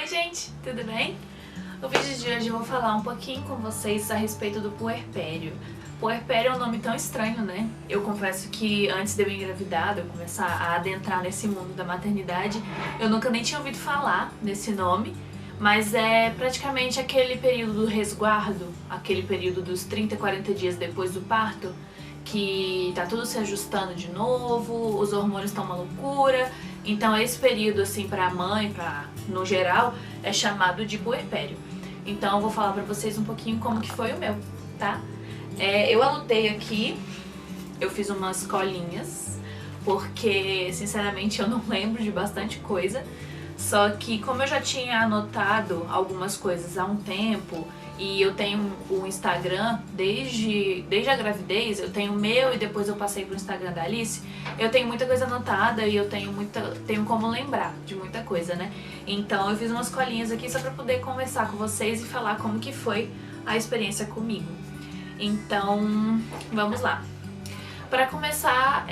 Oi gente, tudo bem? No vídeo de hoje eu vou falar um pouquinho com vocês a respeito do puerpério. Puerpério é um nome tão estranho, né? Eu confesso que antes de eu engravidar, de eu começar a adentrar nesse mundo da maternidade, eu nunca nem tinha ouvido falar nesse nome, mas é praticamente aquele período do resguardo, aquele período dos 30, 40 dias depois do parto, que tá tudo se ajustando de novo, os hormônios estão uma loucura. Então esse período, assim, pra mãe, no geral, é chamado de puerpério. Então eu vou falar pra vocês um pouquinho como que foi o meu, tá? Eu anotei aqui, eu fiz umas colinhas, porque sinceramente eu não lembro de bastante coisa. Só que como eu já tinha anotado algumas coisas há um tempo, e eu tenho o Instagram desde a gravidez, eu tenho o meu e depois eu passei pro Instagram da Alice, eu tenho muita coisa anotada e eu tenho como lembrar de muita coisa, né? Então eu fiz umas colinhas aqui só pra poder conversar com vocês e falar como que foi a experiência comigo. Então, vamos lá. Pra começar,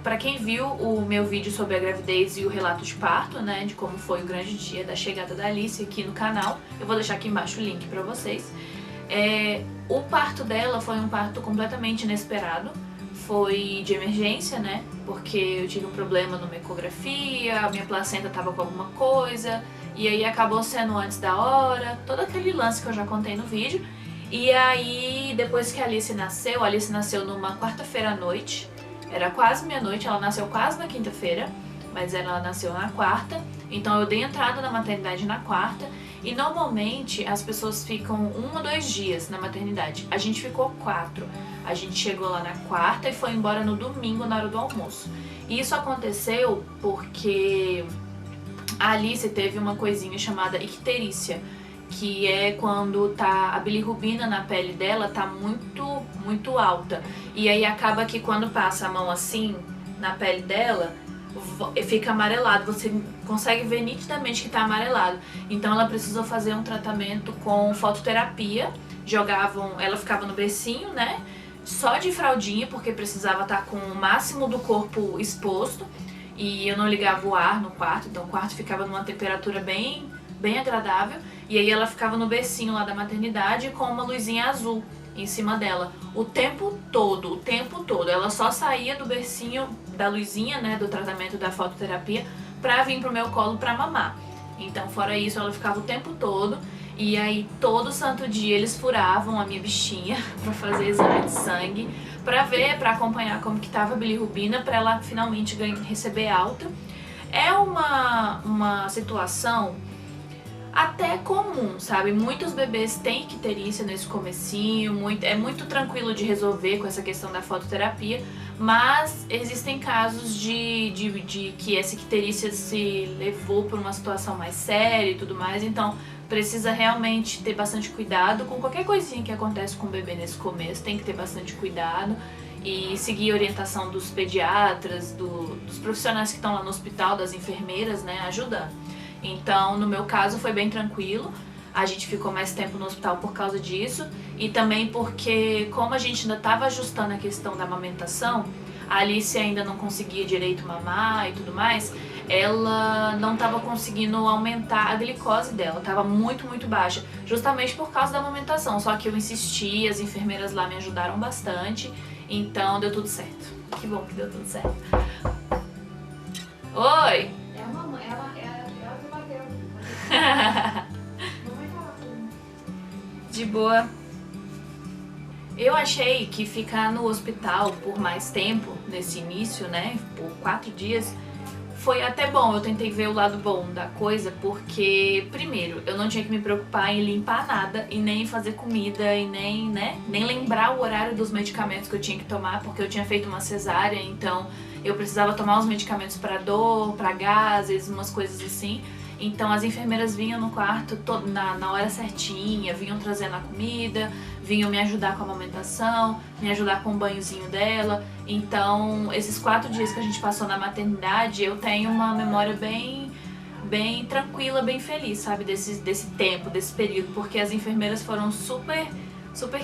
pra quem viu o meu vídeo sobre a gravidez e o relato de parto, né, de como foi o grande dia da chegada da Alice aqui no canal, eu vou deixar aqui embaixo o link pra vocês. O parto dela foi um parto completamente inesperado, foi de emergência, né, porque eu tive um problema numa ecografia, a minha placenta tava com alguma coisa, e aí acabou sendo antes da hora, todo aquele lance que eu já contei no vídeo. E aí, depois que a Alice nasceu numa quarta-feira à noite. Era quase meia-noite, ela nasceu quase na quinta-feira, mas ela nasceu na quarta. Então eu dei entrada na maternidade na quarta. E normalmente as pessoas ficam 1 ou 2 dias na maternidade. A gente ficou 4. A gente chegou lá na quarta e foi embora no domingo na hora do almoço. E isso aconteceu porque a Alice teve uma coisinha chamada icterícia, que é quando a bilirrubina na pele dela tá muito alta. E aí acaba que quando passa a mão assim na pele dela, fica amarelado, você consegue ver nitidamente que tá amarelado. Então ela precisou fazer um tratamento com fototerapia, ela ficava no bercinho, né, só de fraldinha, porque precisava estar com o máximo do corpo exposto, e eu não ligava o ar no quarto, então o quarto ficava numa temperatura bem agradável, e aí ela ficava no bercinho lá da maternidade com uma luzinha azul em cima dela o tempo todo. Ela só saía do bercinho, da luzinha, né, do tratamento da fototerapia, pra vir pro meu colo pra mamar. Então, fora isso, ela ficava o tempo todo, e aí todo santo dia eles furavam a minha bichinha pra fazer exame de sangue, pra ver, pra acompanhar como que tava a bilirrubina, pra ela finalmente receber alta. É uma situação até comum, sabe? Muitos bebês têm icterícia nesse comecinho, é muito tranquilo de resolver com essa questão da fototerapia, mas existem casos de que essa icterícia se levou por uma situação mais séria e tudo mais, então precisa realmente ter bastante cuidado com qualquer coisinha que acontece com o bebê nesse começo, tem que ter bastante cuidado e seguir a orientação dos pediatras, dos profissionais que estão lá no hospital, das enfermeiras, né, ajudando. Então, no meu caso, foi bem tranquilo. A gente ficou mais tempo no hospital por causa disso. E também porque, como a gente ainda estava ajustando a questão da amamentação, a Alice ainda não conseguia direito mamar e tudo mais, ela não estava conseguindo aumentar a glicose dela, estava muito baixa, justamente por causa da amamentação. Só que eu insisti, as enfermeiras lá me ajudaram bastante, então deu tudo certo. Que bom que deu tudo certo. Oi! É a mamãe, ela que bateu. De boa. Eu achei que ficar no hospital por mais tempo, nesse início, né, por 4 dias, foi até bom. Eu tentei ver o lado bom da coisa, porque, primeiro, eu não tinha que me preocupar em limpar nada, e nem fazer comida, e nem lembrar o horário dos medicamentos que eu tinha que tomar, porque eu tinha feito uma cesárea, então eu precisava tomar os medicamentos para dor, para gases, umas coisas assim. Então as enfermeiras vinham no quarto na hora certinha, vinham trazendo a comida, vinham me ajudar com a amamentação, me ajudar com o banhozinho dela. Então esses 4 dias que a gente passou na maternidade, eu tenho uma memória bem tranquila, bem feliz, sabe, desse tempo, desse período, porque as enfermeiras foram super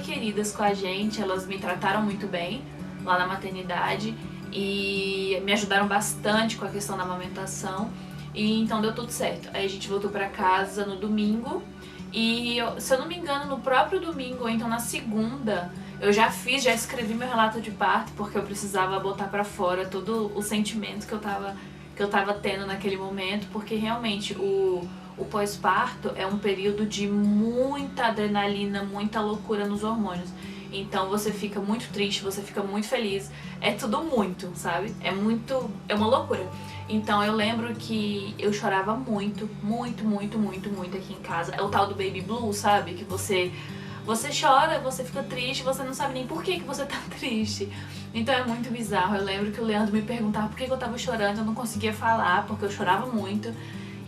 queridas com a gente, elas me trataram muito bem lá na maternidade e me ajudaram bastante com a questão da amamentação. E então deu tudo certo. Aí a gente voltou pra casa no domingo e, se eu não me engano, no próprio domingo, ou então na segunda, eu já escrevi meu relato de parto, porque eu precisava botar pra fora todo o sentimento que eu tava tendo naquele momento, porque realmente o pós-parto é um período de muita adrenalina, muita loucura nos hormônios. Então você fica muito triste, você fica muito feliz, é tudo muito, sabe? É uma loucura. Então eu lembro que eu chorava muito, muito, muito, muito, muito aqui em casa. É o tal do baby blue, sabe? Que você chora, você fica triste, você não sabe nem por que você tá triste. Então é muito bizarro. Eu lembro que o Leandro me perguntava por que eu tava chorando, eu não conseguia falar, porque eu chorava muito.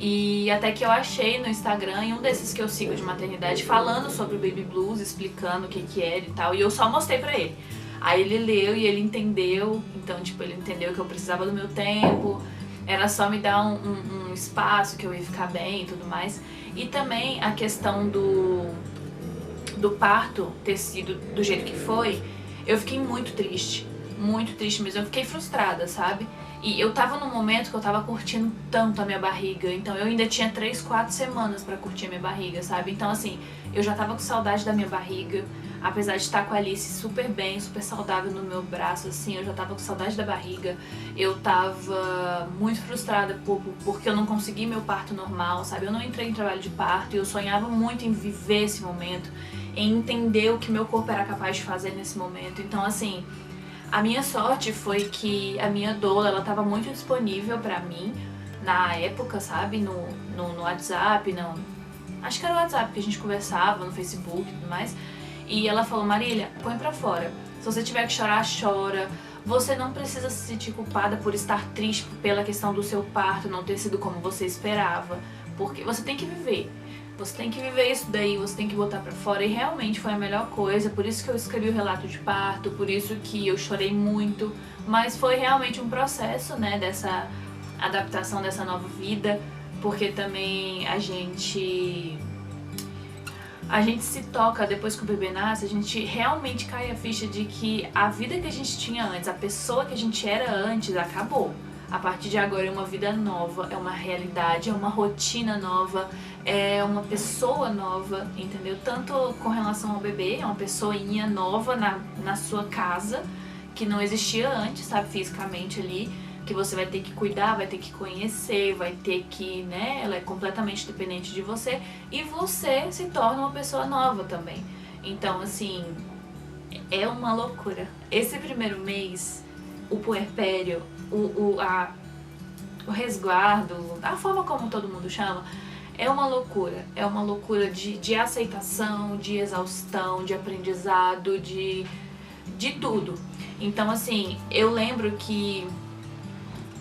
E até que eu achei no Instagram, em um desses que eu sigo de maternidade, falando sobre o baby blues, explicando o que era e tal. E eu só mostrei pra ele. Aí ele leu e ele entendeu. Então, tipo, ele entendeu que eu precisava do meu tempo. Era só me dar um espaço, que eu ia ficar bem e tudo mais. E também a questão do parto ter sido do jeito que foi, eu fiquei muito triste mesmo. Eu fiquei frustrada, sabe? E eu tava num momento que eu tava curtindo tanto a minha barriga, então eu ainda tinha 3, 4 semanas pra curtir a minha barriga, sabe? Então assim, eu já tava com saudade da minha barriga, apesar de estar com a Alice super bem, super saudável no meu braço, assim, eu já tava com saudade da barriga, eu tava muito frustrada porque eu não consegui meu parto normal, sabe? Eu não entrei em trabalho de parto e eu sonhava muito em viver esse momento, em entender o que meu corpo era capaz de fazer nesse momento. Então assim, a minha sorte foi que a minha doula, ela tava muito disponível pra mim na época, sabe? No WhatsApp, não. Acho que era o WhatsApp que a gente conversava, no Facebook e tudo mais. E ela falou, Marília, põe pra fora. Se você tiver que chorar, chora. Você não precisa se sentir culpada por estar triste pela questão do seu parto não ter sido como você esperava. Porque você tem que viver. Você tem que viver isso daí, você tem que botar pra fora. E realmente foi a melhor coisa, por isso que eu escrevi o relato de parto, por isso que eu chorei muito. Mas foi realmente um processo, né, dessa adaptação dessa nova vida, porque também a gente se toca depois que o bebê nasce, a gente realmente cai a ficha de que a vida que a gente tinha antes, a pessoa que a gente era antes, acabou. A partir de agora é uma vida nova, é uma realidade, é uma rotina nova, é uma pessoa nova, entendeu? Tanto com relação ao bebê, é uma pessoinha nova na sua casa, que não existia antes, sabe, fisicamente ali, que você vai ter que cuidar, vai ter que conhecer, vai ter que, né, ela é completamente dependente de você, e você se torna uma pessoa nova também. Então, assim, é uma loucura. Esse primeiro mês, o puerpério, o resguardo, a forma como todo mundo chama, é uma loucura de aceitação, de exaustão, de aprendizado, de tudo. Então assim, eu lembro que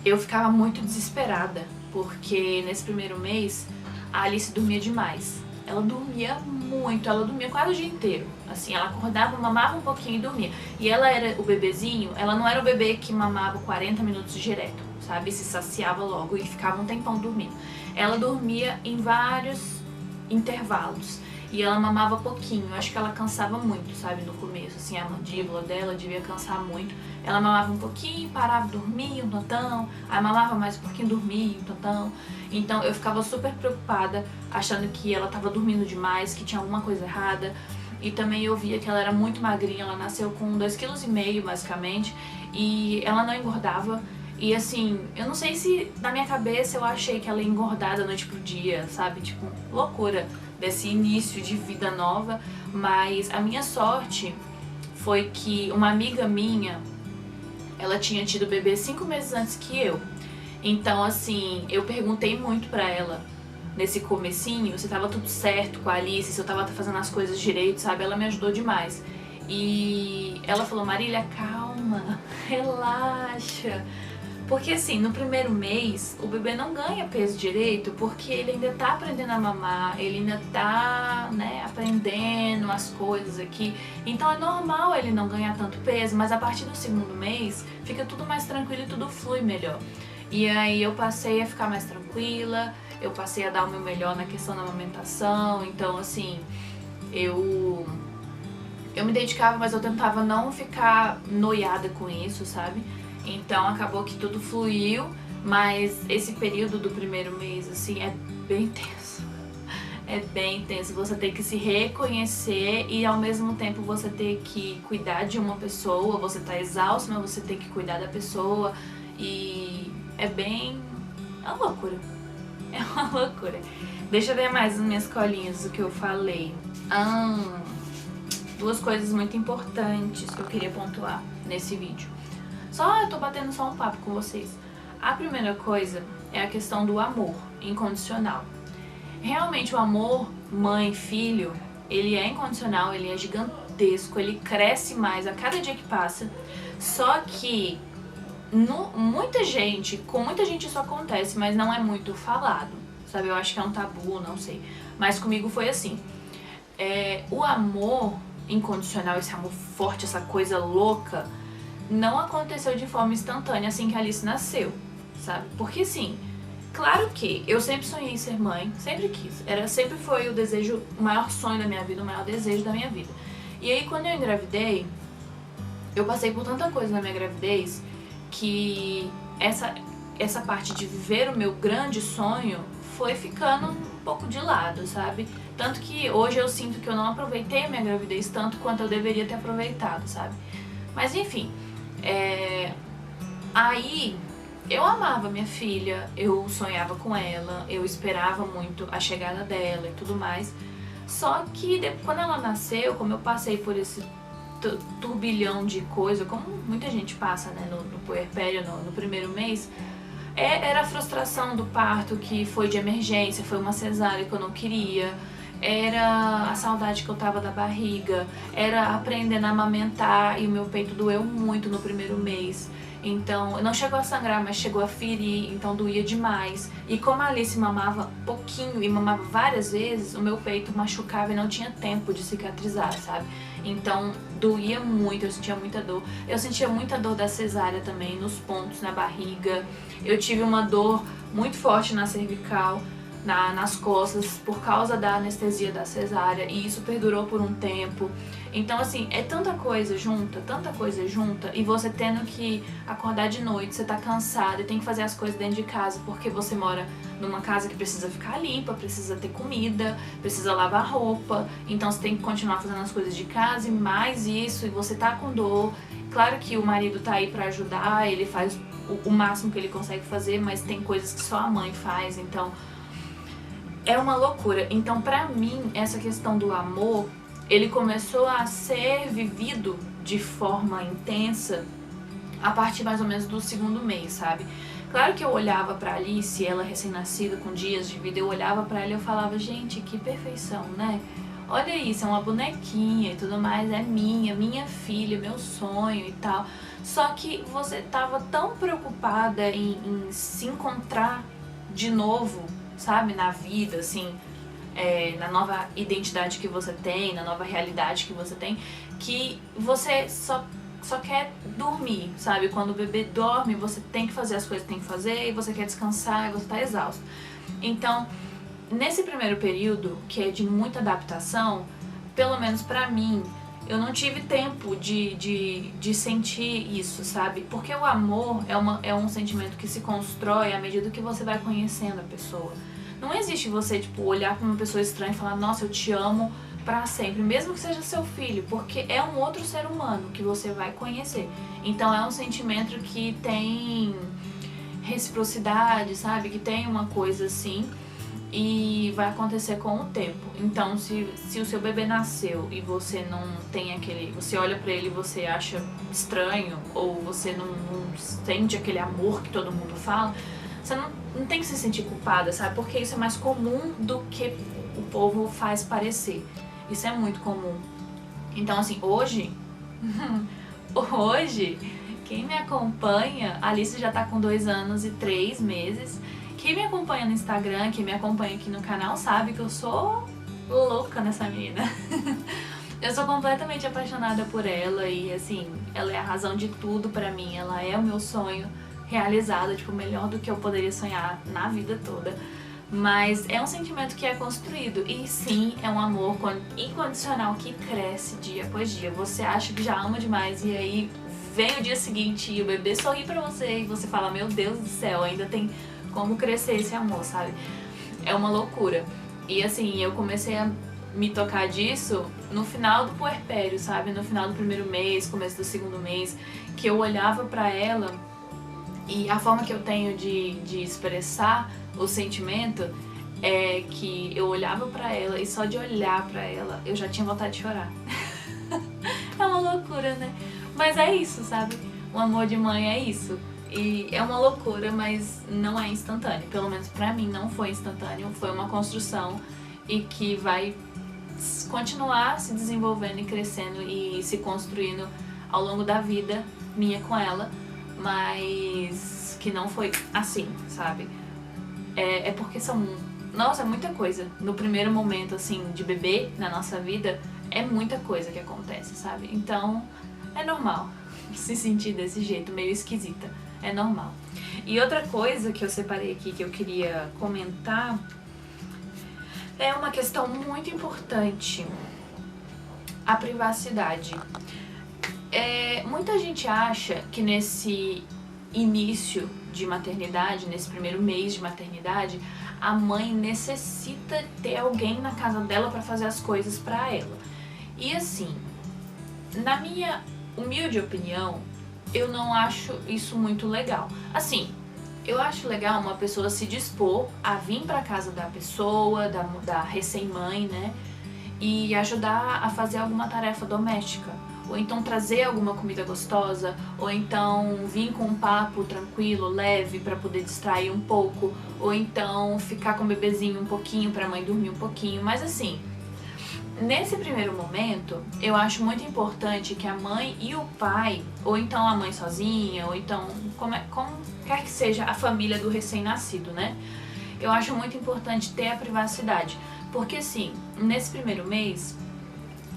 eu ficava muito desesperada, porque nesse primeiro mês a Alice dormia demais. Ela dormia muito, ela dormia quase o dia inteiro. Assim, ela acordava, mamava um pouquinho e dormia. E ela era o bebezinho, ela não era o bebê que mamava 40 minutos direto, sabe? Se saciava logo e ficava um tempão dormindo. Ela dormia em vários intervalos. E ela mamava pouquinho, eu acho que ela cansava muito, sabe, no começo, assim, a mandíbula dela devia cansar muito. Ela mamava um pouquinho, parava, dormia um tantão, aí mamava mais um pouquinho, dormia um tantão. Então eu ficava super preocupada, achando que ela tava dormindo demais, que tinha alguma coisa errada. E também eu via que ela era muito magrinha, ela nasceu com 2,5 kg basicamente, e ela não engordava. E assim, eu não sei se na minha cabeça eu achei que ela ia engordar da noite pro dia, sabe, tipo, loucura desse início de vida nova. Mas a minha sorte foi que uma amiga minha, ela tinha tido bebê 5 meses antes que eu. Então assim, eu perguntei muito pra ela nesse comecinho se tava tudo certo com a Alice, se eu tava fazendo as coisas direito, sabe? Ela me ajudou demais. E ela falou, Marília, calma, relaxa. Porque assim, no primeiro mês, o bebê não ganha peso direito porque ele ainda tá aprendendo a mamar, ele ainda tá, né, aprendendo as coisas aqui. Então é normal ele não ganhar tanto peso, mas a partir do segundo mês, fica tudo mais tranquilo e tudo flui melhor. E aí eu passei a ficar mais tranquila, eu passei a dar o meu melhor na questão da amamentação. Então assim, eu me dedicava, mas eu tentava não ficar noiada com isso, sabe? Então acabou que tudo fluiu, Mas esse período do primeiro mês, assim, é bem tenso. É bem tenso. Você tem que se reconhecer e ao mesmo tempo você ter que cuidar de uma pessoa. Você tá exausto, mas você tem que cuidar da pessoa. E é bem... é uma loucura. É uma loucura. Deixa eu ver mais as minhas colinhas do que eu falei. Duas coisas muito importantes que eu queria pontuar nesse vídeo. Eu tô batendo só um papo com vocês. A primeira coisa é a questão do amor incondicional. Realmente o amor mãe-filho, ele é incondicional, ele é gigantesco, ele cresce mais a cada dia que passa. Só que com muita gente isso acontece, mas não é muito falado, sabe? Eu acho que é um tabu, não sei. Mas comigo foi assim. O amor incondicional, esse amor forte, essa coisa louca, não aconteceu de forma instantânea assim que a Alice nasceu, sabe? Porque assim, claro que eu sempre sonhei em ser mãe, sempre quis. Sempre foi o maior sonho da minha vida, o maior desejo da minha vida. E aí quando eu engravidei, eu passei por tanta coisa na minha gravidez que essa parte de viver o meu grande sonho foi ficando um pouco de lado, sabe? Tanto que hoje eu sinto que eu não aproveitei a minha gravidez tanto quanto eu deveria ter aproveitado, sabe? Mas enfim, aí eu amava minha filha, eu sonhava com ela, eu esperava muito a chegada dela e tudo mais. Só que quando ela nasceu, como eu passei por esse turbilhão de coisa, como muita gente passa, né, no puerpério, no primeiro mês, era a frustração do parto que foi de emergência, foi uma cesárea que eu não queria, era a saudade que eu tava da barriga, era aprendendo a amamentar e o meu peito doeu muito no primeiro mês. Então, não chegou a sangrar, mas chegou a ferir, então doía demais. E como a Alice mamava pouquinho e mamava várias vezes, o meu peito machucava e não tinha tempo de cicatrizar, sabe? Então, doía muito, eu sentia muita dor. Eu sentia muita dor da cesárea também, nos pontos, na barriga. Eu tive uma dor muito forte na cervical, nas costas, por causa da anestesia da cesárea, e isso perdurou por um tempo. Então, assim, é tanta coisa junta, e você tendo que acordar de noite, você tá cansado e tem que fazer as coisas dentro de casa, porque você mora numa casa que precisa ficar limpa, precisa ter comida, precisa lavar roupa, então você tem que continuar fazendo as coisas de casa e mais isso, e você tá com dor. Claro que o marido tá aí pra ajudar, ele faz o máximo que ele consegue fazer, mas tem coisas que só a mãe faz, então é uma loucura. Então, pra mim, essa questão do amor, ele começou a ser vivido de forma intensa a partir mais ou menos do segundo mês, sabe? Claro que eu olhava pra Alice, ela recém-nascida, com dias de vida, eu olhava pra ela e eu falava, gente, que perfeição, né? Olha isso, é uma bonequinha e tudo mais, é minha filha, meu sonho e tal. Só que você tava tão preocupada em se encontrar de novo, sabe, na vida, assim, na nova identidade que você tem, na nova realidade que você tem, que você só quer dormir, sabe? Quando o bebê dorme, você tem que fazer as coisas que tem que fazer, e você quer descansar, e você tá exausto. Então, nesse primeiro período, que é de muita adaptação, pelo menos pra mim, eu não tive tempo de sentir isso, sabe? Porque o amor é um sentimento que se constrói à medida que você vai conhecendo a pessoa. Não existe você, tipo, olhar pra uma pessoa estranha e falar, nossa, eu te amo pra sempre, mesmo que seja seu filho, porque é um outro ser humano que você vai conhecer. Então é um sentimento que tem reciprocidade, sabe? Que tem uma coisa assim, e vai acontecer com o tempo. Então, se o seu bebê nasceu e você não tem aquele... Você olha pra ele e você acha estranho, ou você não sente aquele amor que todo mundo fala, você não tem que se sentir culpada, sabe? Porque isso é mais comum do que o povo faz parecer. Isso é muito comum. Então, assim, hoje, quem me acompanha, a Alice já tá com 2 anos e 3 meses. Quem me acompanha no Instagram, quem me acompanha aqui no canal, sabe que eu sou louca nessa menina. Eu sou completamente apaixonada por ela e, assim, ela é a razão de tudo pra mim. Ela é o meu sonho realizado, tipo, melhor do que eu poderia sonhar na vida toda. Mas é um sentimento que é construído e sim, é um amor incondicional que cresce dia após dia. Você acha que já ama demais e aí vem o dia seguinte e o bebê sorri pra você e você fala, meu Deus do céu, ainda tem como crescer esse amor, sabe? É uma loucura. E assim, eu comecei a me tocar disso no final do puerpério, sabe? No final do primeiro mês, começo do segundo mês, que eu olhava pra ela e a forma que eu tenho de expressar o sentimento é que eu olhava pra ela e só de olhar pra ela eu já tinha vontade de chorar. É uma loucura, né? Mas é isso, sabe? O amor de mãe é isso. E é uma loucura, mas não é instantâneo. Pelo menos pra mim não foi instantâneo. Foi uma construção e que vai continuar se desenvolvendo e crescendo e se construindo ao longo da vida minha com ela. Mas que não foi assim, sabe? É porque são... Nossa, é muita coisa. No primeiro momento, assim, de bebê na nossa vida, é muita coisa que acontece, sabe? Então, é normal se sentir desse jeito, meio esquisita. É normal. E outra coisa que eu separei aqui que eu queria comentar é uma questão muito importante. A privacidade. Muita gente acha que nesse início de maternidade, nesse primeiro mês de maternidade, a mãe necessita ter alguém na casa dela pra fazer as coisas pra ela. E assim, na minha humilde opinião, eu não acho isso muito legal. Assim, eu acho legal uma pessoa se dispor a vir pra casa da pessoa, da recém-mãe, né? E ajudar a fazer alguma tarefa doméstica. Ou então trazer alguma comida gostosa, ou então vir com um papo tranquilo, leve, pra poder distrair um pouco, ou então ficar com o bebezinho um pouquinho pra mãe dormir um pouquinho. Mas assim, nesse primeiro momento, eu acho muito importante que a mãe e o pai, ou então a mãe sozinha, ou então como quer que seja a família do recém-nascido, né? Eu acho muito importante ter a privacidade, porque assim, nesse primeiro mês,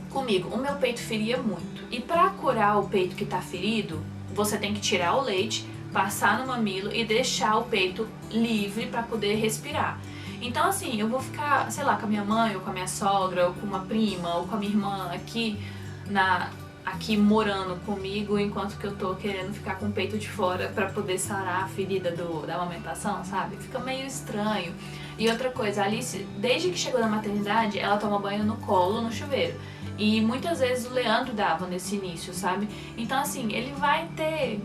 comigo, o meu peito feria muito. E pra curar o peito que tá ferido, você tem que tirar o leite, passar no mamilo e deixar o peito livre pra poder respirar. Então assim, eu vou ficar, sei lá, com a minha mãe, ou com a minha sogra, ou com uma prima, ou com a minha irmã aqui morando comigo, enquanto que eu tô querendo ficar com o peito de fora pra poder sarar a ferida da amamentação, sabe? Fica meio estranho. E outra coisa, a Alice, desde que chegou na maternidade, ela toma banho no colo, no chuveiro. E muitas vezes o Leandro dava nesse início, sabe? Então assim, ele vai ter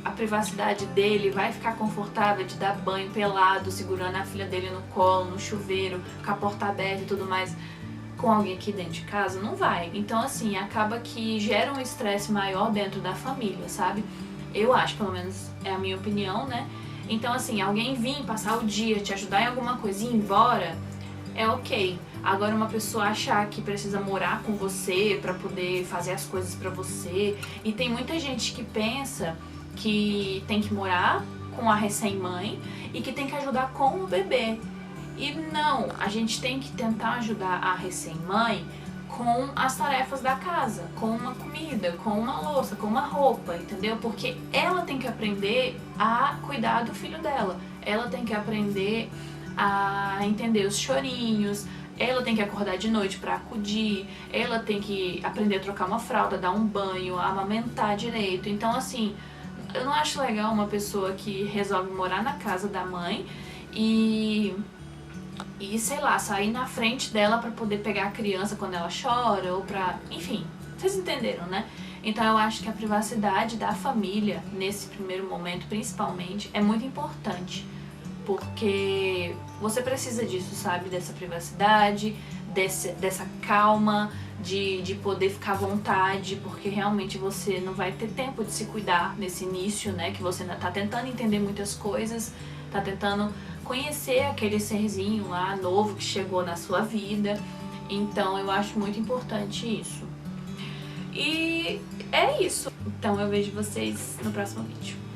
a privacidade dele, vai ficar confortável de dar banho pelado, segurando a filha dele no colo, no chuveiro, com a porta aberta e tudo mais, com alguém aqui dentro de casa? Não vai. Então assim, acaba que gera um estresse maior dentro da família, sabe? Eu acho, pelo menos é a minha opinião, né? Então assim, alguém vir passar o dia, te ajudar em alguma coisa e ir embora, é ok. Agora uma pessoa achar que precisa morar com você pra poder fazer as coisas pra você, e tem muita gente que pensa que tem que morar com a recém-mãe e que tem que ajudar com o bebê. E não, a gente tem que tentar ajudar a recém-mãe com as tarefas da casa, com uma comida, com uma louça, com uma roupa, entendeu? Porque ela tem que aprender a cuidar do filho dela, ela tem que aprender a entender os chorinhos, ela tem que acordar de noite pra acudir, ela tem que aprender a trocar uma fralda, dar um banho, amamentar direito. Então assim, eu não acho legal uma pessoa que resolve morar na casa da mãe e sei lá, sair na frente dela pra poder pegar a criança quando ela chora, ou pra... Enfim, vocês entenderam, né? Então eu acho que a privacidade da família, nesse primeiro momento principalmente, é muito importante. Porque você precisa disso, sabe? Dessa privacidade, dessa calma, de poder ficar à vontade, porque realmente você não vai ter tempo de se cuidar nesse início, né? Que você ainda tá tentando entender muitas coisas, tá tentando conhecer aquele serzinho lá novo que chegou na sua vida. Então eu acho muito importante isso. E é isso. Então eu vejo vocês no próximo vídeo.